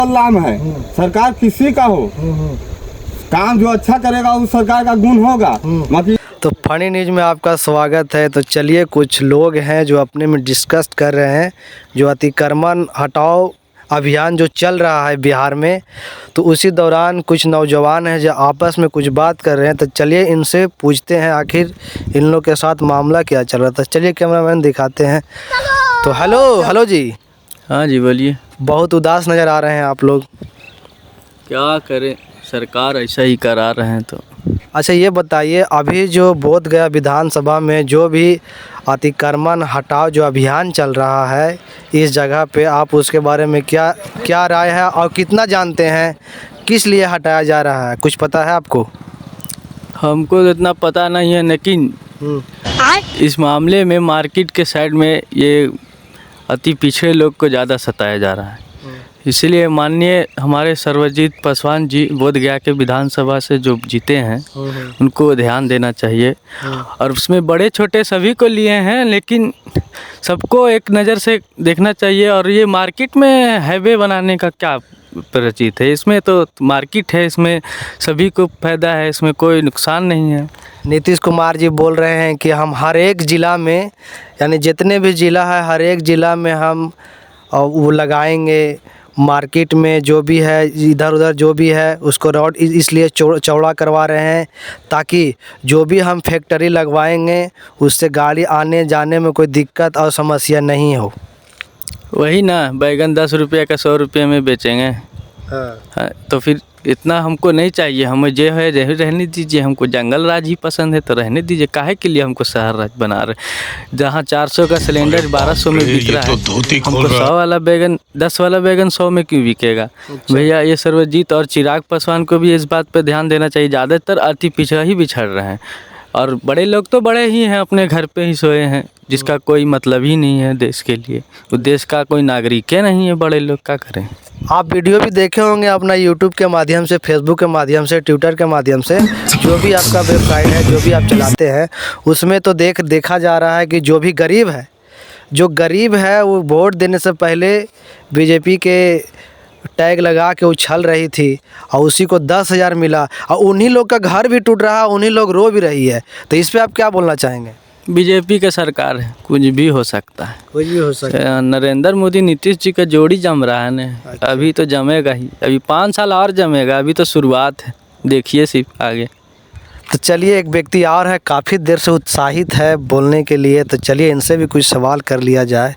बदलाव है। सरकार किसी का हो, काम जो अच्छा करेगा उस सरकार का गुण होगा। बाकी तो फनी न्यूज में आपका स्वागत है। तो चलिए, कुछ लोग हैं जो अपने में डिस्कस कर रहे हैं जो अतिक्रमण हटाओ अभियान जो चल रहा है बिहार में, तो उसी दौरान कुछ नौजवान हैं जो आपस में कुछ बात कर रहे हैं। तो चलिए इनसे पूछते हैं आखिर इन लोग के साथ मामला क्या चल रहा था। चलिए कैमरामैन दिखाते हैं। तो हेलो जी। हाँ जी बोलिए। बहुत उदास नज़र आ रहे हैं आप लोग। क्या करें, सरकार ऐसा ही करा रहे हैं। तो अच्छा ये बताइए, अभी जो बोधगया विधानसभा में जो भी अतिक्रमण हटाओ जो अभियान चल रहा है इस जगह पे, आप उसके बारे में क्या राय है और कितना जानते हैं, किस लिए हटाया जा रहा है, कुछ पता है आपको? हमको तो इतना पता नहीं है, लेकिन इस मामले में मार्केट के साइड में ये अति पिछड़े लोग को ज़्यादा सताया जा रहा है। इसलिए माननीय हमारे सर्वजीत पासवान जी बोधगया के विधानसभा से जो जीते हैं उनको ध्यान देना चाहिए। और उसमें बड़े छोटे सभी को लिए हैं, लेकिन सबको एक नज़र से देखना चाहिए। और ये मार्केट में हाईवे बनाने का क्या प्रचित है? इसमें तो मार्केट है, इसमें सभी को फायदा है, इसमें कोई नुकसान नहीं है। नीतीश कुमार जी बोल रहे हैं कि हम हर एक ज़िला में, यानी जितने भी ज़िला है हर एक ज़िला में हम वो लगाएंगे। मार्केट में जो भी है इधर उधर जो भी है उसको रोड इसलिए चौड़ा करवा रहे हैं ताकि जो भी हम फैक्ट्री लगवाएंगे उससे गाड़ी आने जाने में कोई दिक्कत और समस्या नहीं हो। वही ना, बैगन 10 रुपये का 100 रुपये में बेचेंगे। हाँ, तो फिर इतना हमको नहीं चाहिए। हमें जो है रहने दीजिए। हमको जंगल राज ही पसंद है तो रहने दीजिए। काहे के लिए हमको शहर राज बना रहे? जहाँ 400 का सिलेंडर 1200 में बिक रहा है, हमको 100 वाला बैगन 10 वाला बैगन 100 में क्यों बिकेगा? भैया ये सर्वजीत और चिराग पासवान को भी इस बात पे ध्यान देना चाहिए। ज़्यादातर अति पिछड़ा ही बिछड़ रहे हैं और बड़े लोग तो बड़े ही हैं, अपने घर पे ही सोए हैं, जिसका कोई मतलब ही नहीं है देश के लिए। वो देश का कोई नागरिक ही नहीं है। बड़े लोग क्या करें? आप वीडियो भी देखे होंगे अपना यूट्यूब के माध्यम से, फेसबुक के माध्यम से, ट्विटर के माध्यम से, जो भी आपका वेबसाइट है जो भी आप चलाते हैं उसमें तो देखा जा रहा है कि जो भी गरीब है वो वोट देने से पहले बीजेपी के टैग लगा के उछल रही थी और उसी को 10,000 मिला और उन्हीं लोग का घर भी टूट रहा है, उन्हीं लोग रो भी रही है। तो इस पे आप क्या बोलना चाहेंगे? बीजेपी का सरकार है, कुछ भी हो सकता है। कुछ भी हो सकता है। नरेंद्र मोदी नीतीश जी का जोड़ी जम रहा है ना। अभी तो जमेगा ही, अभी 5 साल और जमेगा। अभी तो शुरुआत है, देखिए सिर्फ आगे। तो चलिए, एक व्यक्ति और है काफ़ी देर से उत्साहित है बोलने के लिए, तो चलिए इनसे भी कुछ सवाल कर लिया जाए।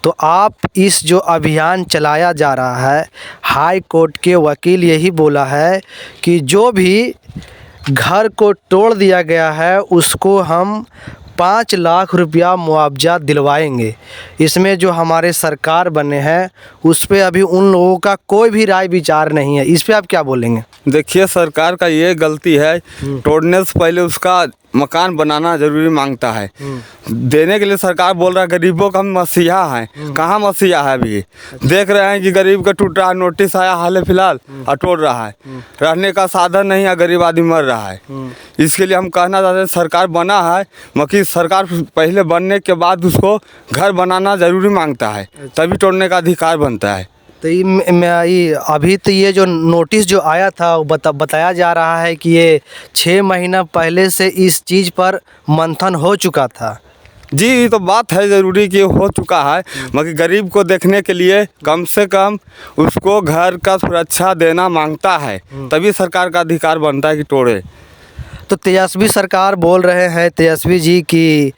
तो आप इस जो अभियान चलाया जा रहा है, हाई कोर्ट के वकील यही बोला है कि जो भी घर को तोड़ दिया गया है उसको हम 5 लाख रुपया मुआवजा दिलवाएंगे। इसमें जो हमारे सरकार बने हैं उस पे अभी उन लोगों का कोई भी राय विचार नहीं है। इस पे आप क्या बोलेंगे? देखिए, सरकार का ये गलती है, तोड़ने से पहले उसका मकान बनाना जरूरी मांगता है। देने के लिए सरकार बोल रहा है गरीबों का हम मसीहा हैं। कहाँ मसीहा है? अभी देख रहे हैं कि गरीब का टूट रहा है, नोटिस आया हाल फिलहाल और तोड़ रहा है। रहने का साधन नहीं है, गरीब आदमी मर रहा है। इसके लिए हम कहना चाहते हैं सरकार बना है, मगर सरकार पहले बनने के बाद उसको घर बनाना जरूरी मांगता है, तभी तोड़ने का अधिकार बनता है। तो अभी तो ये जो नोटिस जो आया था वो बताया जा रहा है कि ये 6 महीना पहले से इस चीज़ पर मंथन हो चुका था। जी, ये तो बात है ज़रूरी कि हो चुका है, मगर गरीब को देखने के लिए कम से कम उसको घर का सुरक्षा देना मांगता है, तभी सरकार का अधिकार बनता है कि तोड़े। तो तेजस्वी सरकार बोल रहे हैं, तेजस्वी जी, कि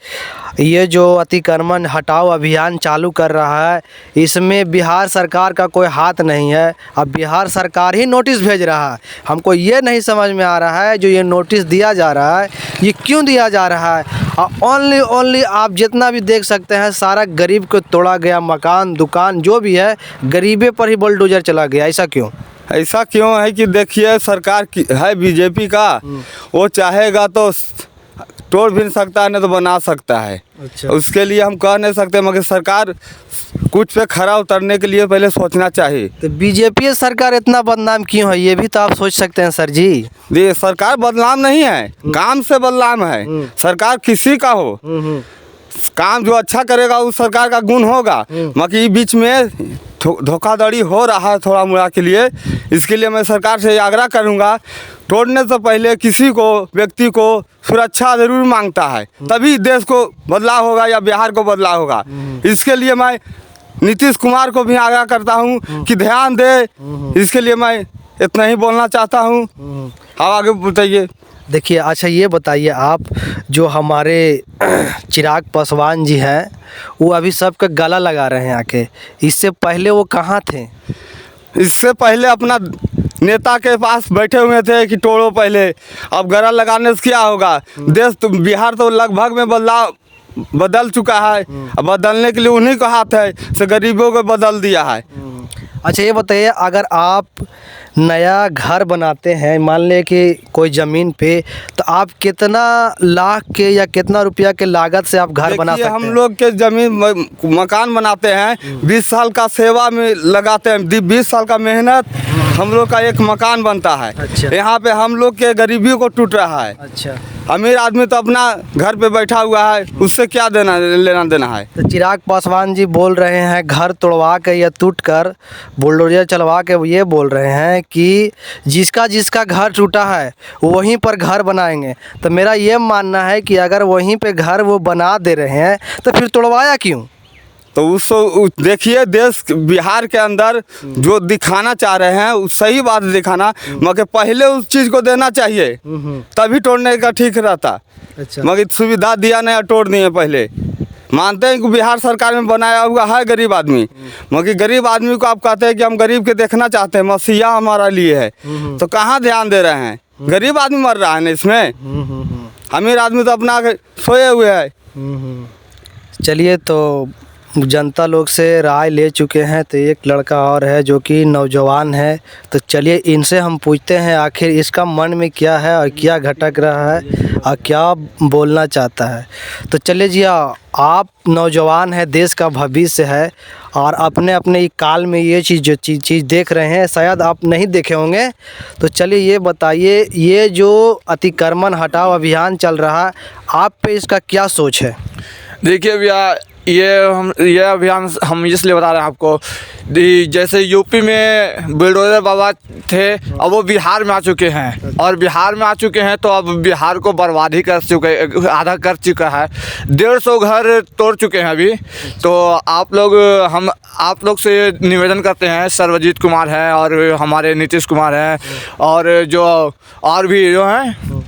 ये जो अतिक्रमण हटाओ अभियान चालू कर रहा है इसमें बिहार सरकार का कोई हाथ नहीं है। अब बिहार सरकार ही नोटिस भेज रहा है। हमको ये नहीं समझ में आ रहा है जो ये नोटिस दिया जा रहा है ये क्यों दिया जा रहा है। और ओनली आप जितना भी देख सकते हैं सारा गरीब को तोड़ा गया, मकान दुकान जो भी है गरीबे पर ही बुलडोजर चला गया। ऐसा क्यों? ऐसा क्यों है कि देखिए, सरकार की है बीजेपी का, वो चाहेगा तो तोड़ भी सकता है, नहीं तो बना सकता है। अच्छा। उसके लिए हम कह नहीं सकते, मगर सरकार कुछ पे खरा उतरने के लिए पहले सोचना चाहिए। तो बीजेपी सरकार इतना बदनाम क्यों है, ये भी तो आप सोच सकते हैं सर जी। ये सरकार बदनाम नहीं है, काम से बदनाम है। सरकार किसी का हो, काम जो अच्छा करेगा उस सरकार का गुण होगा। मगर बीच में धोखाधड़ी हो रहा है थोड़ा मोड़ा के लिए। इसके लिए मैं सरकार से आग्रह करूँगा, तोड़ने से पहले किसी को, व्यक्ति को सुरक्षा ज़रूर मांगता है, तभी देश को बदलाव होगा या बिहार को बदलाव होगा। इसके लिए मैं नीतीश कुमार को भी आग्रह करता हूँ कि ध्यान दे। इसके लिए मैं इतना ही बोलना चाहता हूँ। आप आगे बताइए। देखिए, अच्छा ये बताइए आप, जो हमारे चिराग पासवान जी हैं वो अभी सबका गला लगा रहे हैं आके, इससे पहले वो कहाँ थे? इससे पहले अपना नेता के पास बैठे हुए थे कि तोड़ो पहले। अब गला लगाने से क्या होगा? देश तो, बिहार तो लगभग में बदल चुका है। अब बदलने के लिए उन्हीं का हाथ है, से गरीबों को बदल दिया है। अच्छा ये बताइए, अगर आप नया घर बनाते हैं, मान लें कि कोई ज़मीन पे, तो आप कितना लाख के या कितना रुपया के लागत से आप घर बना सकते हैं? हम लोग के ज़मीन मकान बनाते हैं, 20 साल का सेवा में लगाते हैं, 20 साल का मेहनत, हम लोग का एक मकान बनता है। अच्छा। यहाँ पे हम लोग के गरीबी को टूट रहा है। अच्छा, अमीर आदमी तो अपना घर पे बैठा हुआ है, उससे क्या लेना देना है? तो चिराग पासवान जी बोल रहे हैं घर तोड़वा के या टूट कर बुलडोजर चलवा के, ये बोल रहे हैं कि जिसका घर टूटा है वहीं पर घर बनाएंगे। तो मेरा ये मानना है कि अगर वहीं पे घर वो बना दे रहे हैं तो फिर तोड़वाया क्यों? तो उसको देखिए, देश बिहार के अंदर जो दिखाना चाह रहे हैं उस सही बात दिखाना, मगर पहले उस चीज़ को देना चाहिए, तभी तोड़ने का ठीक रहता। अच्छा। मगर सुविधा दिया नहीं, तोड़ दिए पहले। मानते हैं कि बिहार सरकार में बनाया हुआ है गरीब आदमी, मगर गरीब आदमी को आप कहते हैं कि हम गरीब के देखना चाहते हैं, मसीहा हमारा लिए है, तो कहाँ ध्यान दे रहे हैं? गरीब आदमी मर रहा है ना इसमें। अमीर आदमी तो अपना सोए हुए है। चलिए, तो जनता लोग से राय ले चुके हैं, तो एक लड़का और है जो कि नौजवान है, तो चलिए इनसे हम पूछते हैं आखिर इसका मन में क्या है और क्या घटक रहा है और क्या बोलना चाहता है। तो चलिए जी, आप नौजवान है, देश का भविष्य है, और अपने अपने काल में ये चीज़ देख रहे हैं, शायद आप नहीं देखे होंगे। तो चलिए ये बताइए, ये जो अतिक्रमण हटाओ अभियान चल रहा है, आप पे इसका क्या सोच है? देखिए भैया, ये अभियान हम इसलिए बता रहे हैं आपको, जैसे यूपी में बुलडोजर बाबा थे, अब वो बिहार में आ चुके हैं, और बिहार में आ चुके हैं तो अब बिहार को बर्बाद ही कर चुके, आधा कर चुका है। 150 घर तोड़ चुके हैं अभी। तो आप लोग से निवेदन करते हैं, सर्वजीत कुमार है और हमारे नीतीश कुमार है, और जो और भी जो हैं,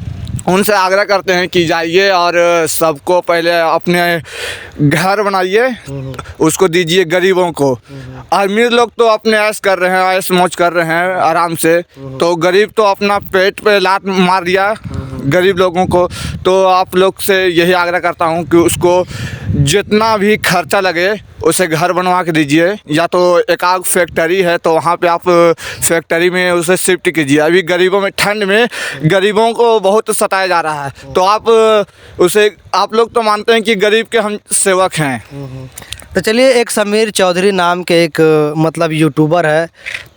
उनसे आग्रह करते हैं कि जाइए और सबको पहले अपने घर बनाइए, उसको दीजिए गरीबों को। अमीर लोग तो अपने ऐश कर रहे हैं, ऐश मौज कर रहे हैं आराम से, तो गरीब तो अपना पेट पे लात मार दिया गरीब लोगों को। तो आप लोग से यही आग्रह करता हूं कि उसको जितना भी खर्चा लगे उसे घर बनवा के दीजिए, या तो एक आग फैक्ट्री है तो वहाँ पे आप फैक्ट्री में उसे शिफ्ट कीजिए। अभी गरीबों में, ठंड में गरीबों को बहुत सताया जा रहा है, तो आप लोग तो मानते हैं कि गरीब के हम सेवक हैं। तो चलिए, एक समीर चौधरी नाम के एक मतलब यूट्यूबर है,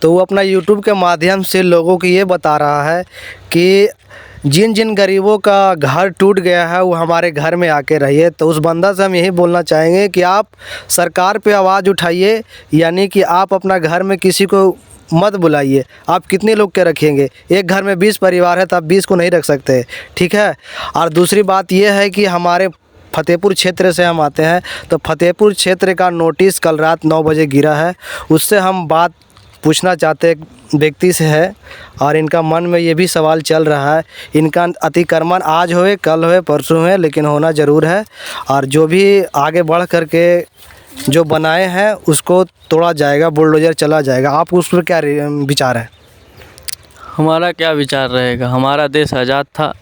तो वो अपना यूट्यूब के माध्यम से लोगों को ये बता रहा है कि जिन जिन गरीबों का घर टूट गया है वो हमारे घर में आके रहिए। तो उस बंदा से हम यही बोलना चाहेंगे कि आप सरकार पे आवाज़ उठाइए, यानी कि आप अपना घर में किसी को मत बुलाइए। आप कितने लोग के रखेंगे? एक घर में 20 परिवार है तो आप 20 को नहीं रख सकते, ठीक है। और दूसरी बात यह है कि हमारे फतेहपुर क्षेत्र से हम आते हैं, तो फतेहपुर क्षेत्र का नोटिस कल रात 9 बजे गिरा है। उससे हम बात पूछना चाहते एक व्यक्ति से है, और इनका मन में ये भी सवाल चल रहा है, इनका अतिक्रमण आज होए, कल होए, परसों होए, लेकिन होना ज़रूर है, और जो भी आगे बढ़ करके जो बनाए हैं उसको तोड़ा जाएगा, बुलडोजर चला जाएगा। आप उस पर क्या विचार है? हमारा क्या विचार रहेगा? हमारा देश आज़ाद था,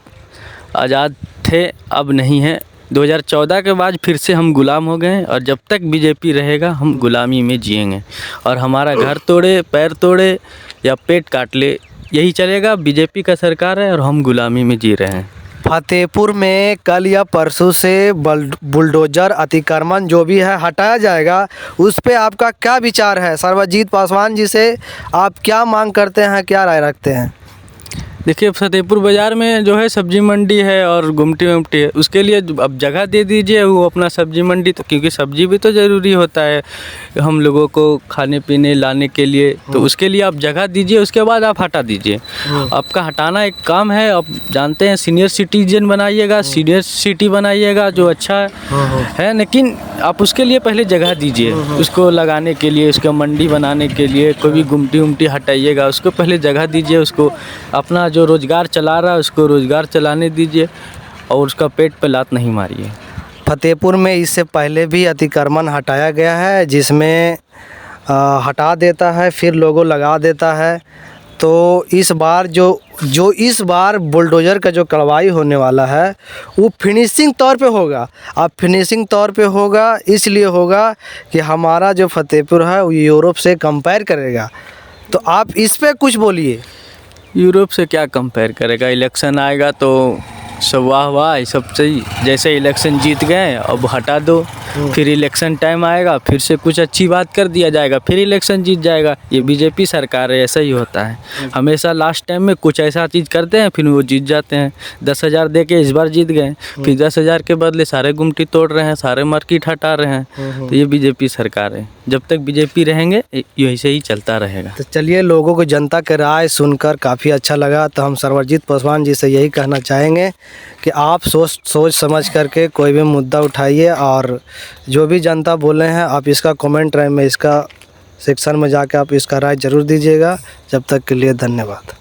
आज़ाद थे, अब नहीं है। 2014 के बाद फिर से हम गुलाम हो गए, और जब तक बीजेपी रहेगा हम गुलामी में जिएंगे, और हमारा घर तोड़े, पैर तोड़े या पेट काट ले, यही चलेगा। बीजेपी का सरकार है और हम गुलामी में जी रहे हैं। फतेहपुर में कल या परसों से बुलडोजर अतिक्रमण जो भी है हटाया जाएगा, उस पे आपका क्या विचार है? सर्वजीत पासवान जी से आप क्या मांग करते हैं, क्या राय रखते हैं? देखिए फतेहपुर बाज़ार में जो है सब्जी मंडी है और गुमटी वुमटी है, उसके लिए अब जगह दे दीजिए वो अपना सब्जी मंडी, तो क्योंकि सब्जी भी तो ज़रूरी होता है हम लोगों को खाने पीने लाने के लिए, तो उसके लिए आप जगह दीजिए, उसके बाद आप हटा दीजिए। आपका हटाना एक काम है, आप जानते हैं सीनियर सिटीजन बनाइएगा, सीनियर सिटी बनाइएगा जो अच्छा है, लेकिन आप उसके लिए पहले जगह दीजिए, उसको लगाने के लिए, उसका मंडी बनाने के लिए कोई भी गुमटी उमटी हटाइएगा, उसको पहले जगह दीजिए, उसको अपना जो रोज़गार चला रहा है उसको रोज़गार चलाने दीजिए और उसका पेट पे लात नहीं मारिए। फतेहपुर में इससे पहले भी अतिक्रमण हटाया गया है, जिसमें हटा देता है फिर लोगों लगा देता है। तो इस बार जो इस बार बुलडोज़र का जो कार्रवाई होने वाला है वो फिनिशिंग तौर पे होगा। अब फिनिशिंग तौर पे होगा इसलिए होगा कि हमारा जो फतेहपुर है वो यूरोप से कंपेयर करेगा। तो आप इस पे कुछ बोलिए। यूरोप से क्या कंपेयर करेगा, इलेक्शन आएगा तो सब वाह वाह सब सही, जैसे इलेक्शन जीत गए अब हटा दो, फिर इलेक्शन टाइम आएगा फिर से कुछ अच्छी बात कर दिया जाएगा, फिर इलेक्शन जीत जाएगा। ये बीजेपी सरकार है, ऐसा ही होता है हमेशा। लास्ट टाइम में कुछ ऐसा चीज़ करते हैं फिर वो जीत जाते हैं। 10,000 दे के इस बार जीत गए, फिर 10,000 के बदले सारे गुमटी तोड़ रहे हैं, सारे मार्केट हटा रहे हैं। तो ये बीजेपी सरकार है, जब तक बीजेपी रहेंगे यही से ही चलता रहेगा। तो चलिए, लोगों को जनता की राय सुनकर काफ़ी अच्छा लगा। तो हम सर्वजीत पासवान जी से यही कहना चाहेंगे कि आप सोच समझ करके कोई भी मुद्दा उठाइए और जो भी जनता बोले हैं आप इसका कमेंट में इसका सेक्शन में जाकर आप इसका राय ज़रूर दीजिएगा। जब तक के लिए धन्यवाद।